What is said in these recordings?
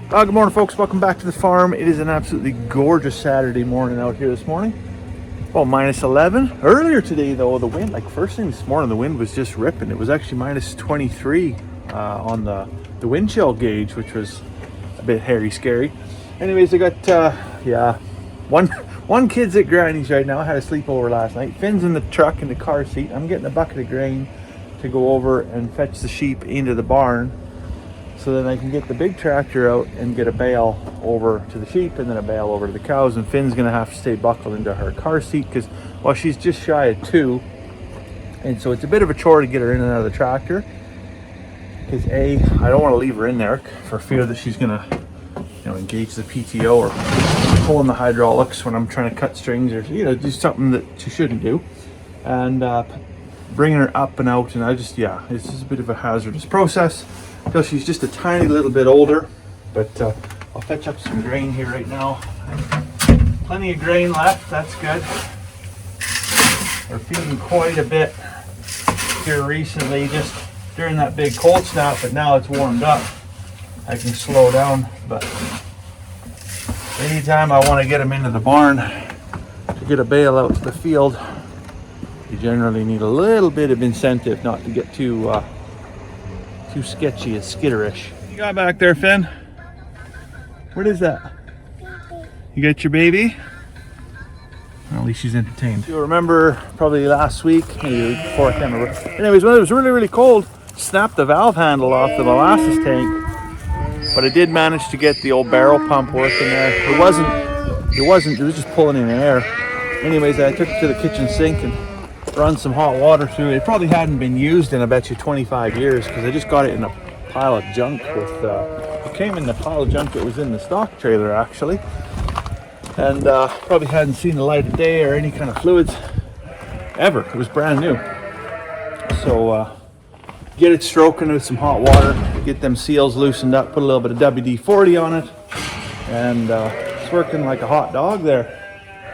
Good morning, folks. Welcome back to the farm. It is an absolutely gorgeous Saturday morning out here this morning. Well, minus 11. Earlier today, though, the wind, like first thing this morning, the wind was just ripping. It was actually minus 23 on the wind chill gauge, which was a bit hairy scary. Anyways, I got, one kid's at Granny's right now. I had a sleepover last night. Finn's in the truck in the car seat. I'm getting a bucket of grain to go over and fetch the sheep into the barn, so then I can get the big tractor out and get a bale over to the sheep and then a bale over to the cows. And Finn's gonna have to stay buckled into her car seat because, well, she's just shy of 2, and so it's a bit of a chore to get her in and out of the tractor. Because I don't want to leave her in there for fear that she's gonna, engage the PTO or pull in the hydraulics when I'm trying to cut strings or do something that she shouldn't do. And bringing her up and out, and it's just a bit of a hazardous process until she's just a tiny little bit older. But I'll fetch up some grain here right now. Plenty of grain left, that's good. We're feeding quite a bit here recently, just during that big cold snap, but now it's warmed up. I can slow down, but anytime I want to get them into the barn to get a bale out to the field, you generally need a little bit of incentive not to get too sketchy and skitterish. You got back there, Finn? What is that? You got your baby? Well, at least she's entertained. You'll remember probably last week, maybe before, I can't remember. Anyways, when it was really, really cold, snapped the valve handle off the molasses tank, but I did manage to get the old barrel pump working there. It was just pulling in air. Anyways, I took it to the kitchen sink and run some hot water through it. It probably hadn't been used in, I bet you, 25 years because I just got it in a pile of junk with, it came in the pile of junk that was in the stock trailer actually. And probably hadn't seen the light of day or any kind of fluids ever. It was brand new. So get it stroking with some hot water, get them seals loosened up, put a little bit of WD-40 on it, and it's working like a hot dog there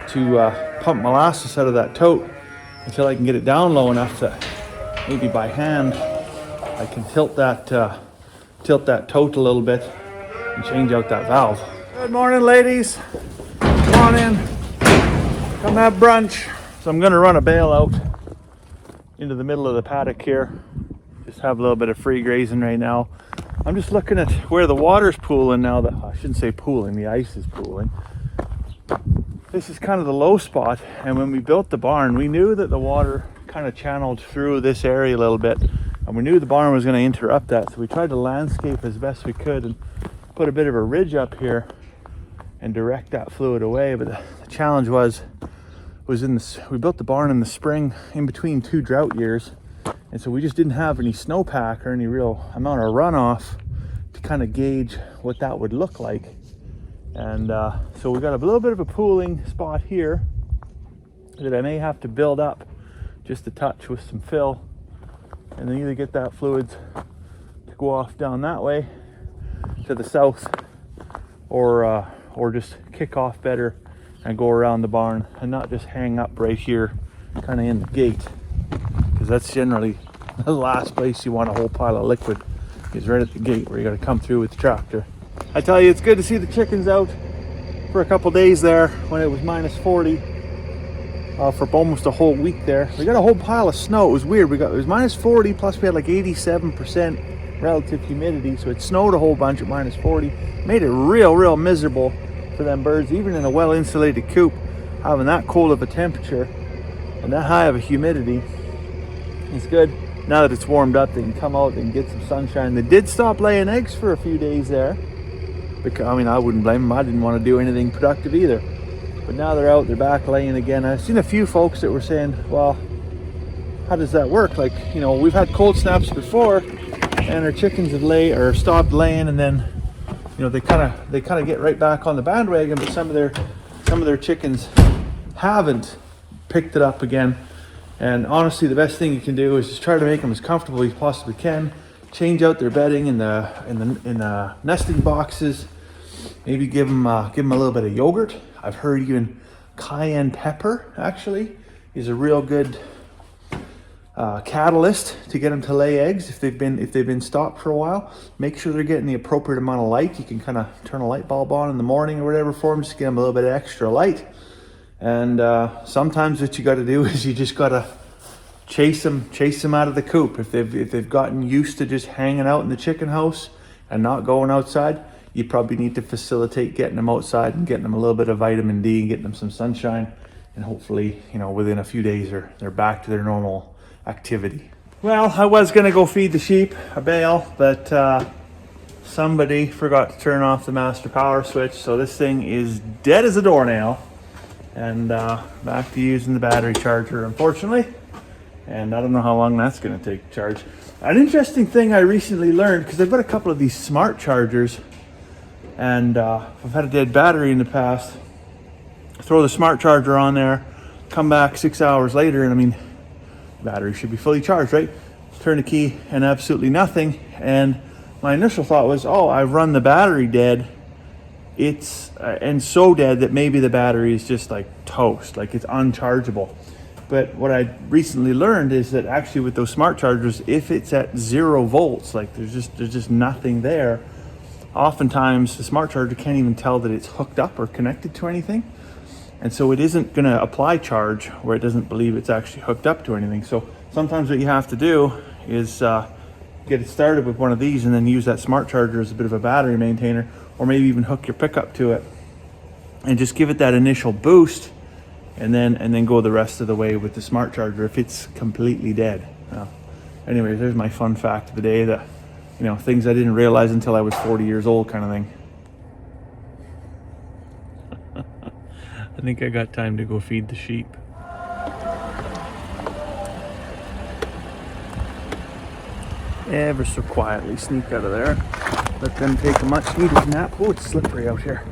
to pump molasses out of that tote until I can get it down low enough that maybe by hand I can tilt that tote a little bit and change out that valve. Good morning, ladies. Come on in. Come have brunch. So I'm gonna run a bale out into the middle of the paddock here. Just have a little bit of free grazing right now. I'm just looking at where the water's pooling now. That I shouldn't say pooling, the ice is pooling. This is kind of the low spot, and when we built the barn, we knew that the water kind of channeled through this area a little bit, and we knew the barn was going to interrupt that, so we tried to landscape as best we could and put a bit of a ridge up here and direct that fluid away. But the challenge was we built the barn in the spring in between 2 drought years, and so we just didn't have any snowpack or any real amount of runoff to kind of gauge what that would look like. And so we got a little bit of a pooling spot here that I may have to build up just a touch with some fill, and then either get that fluids to go off down that way to the south, or just kick off better and go around the barn and not just hang up right here kind of in the gate, because that's generally the last place you want a whole pile of liquid, is right at the gate where you got to come through with the tractor. I tell you, it's good to see the chickens out for a couple days there when it was minus 40 for almost a whole week there. We got a whole pile of snow. It was weird. It was minus 40 plus we had like 87% relative humidity, so it snowed a whole bunch at minus 40. Made it real miserable for them birds, even in a well insulated coop, having that cold of a temperature and that high of a humidity. It's good. Now that it's warmed up, they can come out and get some sunshine. They did stop laying eggs for a few days there. Because, I wouldn't blame them. I didn't want to do anything productive either. But now they're out, they're back laying again. I've seen a few folks that were saying, well, how does that work? Like, we've had cold snaps before and our chickens have stopped laying, and then, they kind of get right back on the bandwagon, but some of their chickens haven't picked it up again. And honestly, the best thing you can do is just try to make them as comfortable as you possibly can. Change out their bedding in the nesting boxes. Maybe give them a little bit of yogurt. I've heard even cayenne pepper actually is a real good catalyst to get them to lay eggs if they've been stopped for a while. Make sure they're getting the appropriate amount of light. You can kind of turn a light bulb on in the morning or whatever for them, just get them a little bit of extra light. And sometimes what you got to do is you just got to chase them out of the coop. If they've gotten used to just hanging out in the chicken house and not going outside, you probably need to facilitate getting them outside and getting them a little bit of vitamin D and getting them some sunshine. And hopefully, within a few days they're back to their normal activity. Well, I was gonna go feed the sheep a bale, but somebody forgot to turn off the master power switch, so this thing is dead as a doornail. And back to using the battery charger, unfortunately. And I don't know how long that's going to take to charge. An interesting thing I recently learned, because I've got a couple of these smart chargers, and I've had a dead battery in the past. Throw the smart charger on there, come back 6 hours later, and I mean, the battery should be fully charged, right? Turn the key and absolutely nothing. And my initial thought was, oh, I've run the battery dead. It's and so dead that maybe the battery is just like toast, like it's unchargeable. But what I recently learned is that actually with those smart chargers, if it's at 0 volts, like there's just nothing there, oftentimes the smart charger can't even tell that it's hooked up or connected to anything. And so it isn't going to apply charge where it doesn't believe it's actually hooked up to anything. So sometimes what you have to do is get it started with one of these and then use that smart charger as a bit of a battery maintainer, or maybe even hook your pickup to it and just give it that initial boost, and then go the rest of the way with the smart charger if it's completely dead. Anyways, there's my fun fact of the day, that things I didn't realize until I was 40 years old kind of thing. I think I got time to go feed the sheep. Ever so quietly sneak out of there. Let them take a much needed nap. Oh, it's slippery out here.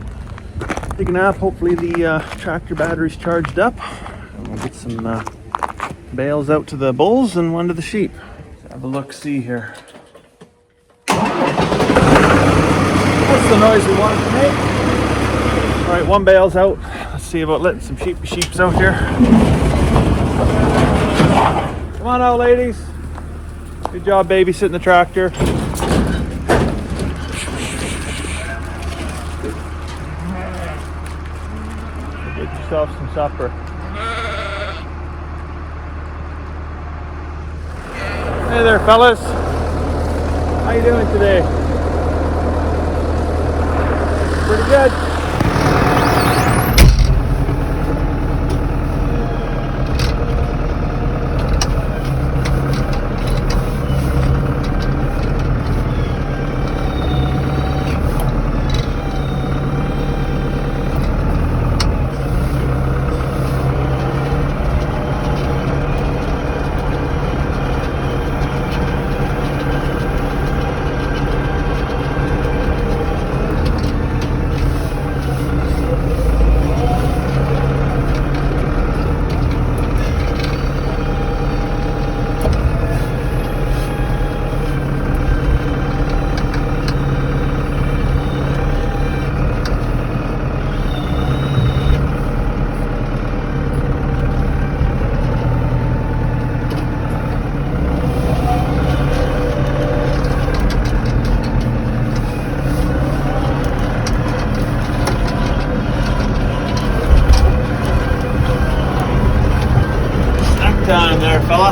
Take a nap. Hopefully the tractor battery's charged up. And we'll get some bales out to the bulls and one to the sheep. Let's have a look-see here. That's the noise we wanted to make. All right, one bale's out. Let's see about letting some sheeps out here. Come on out, ladies. Good job babysitting the tractor. Get yourself some supper. Hey there, fellas. How you doing today? Pretty good. Time there, fella.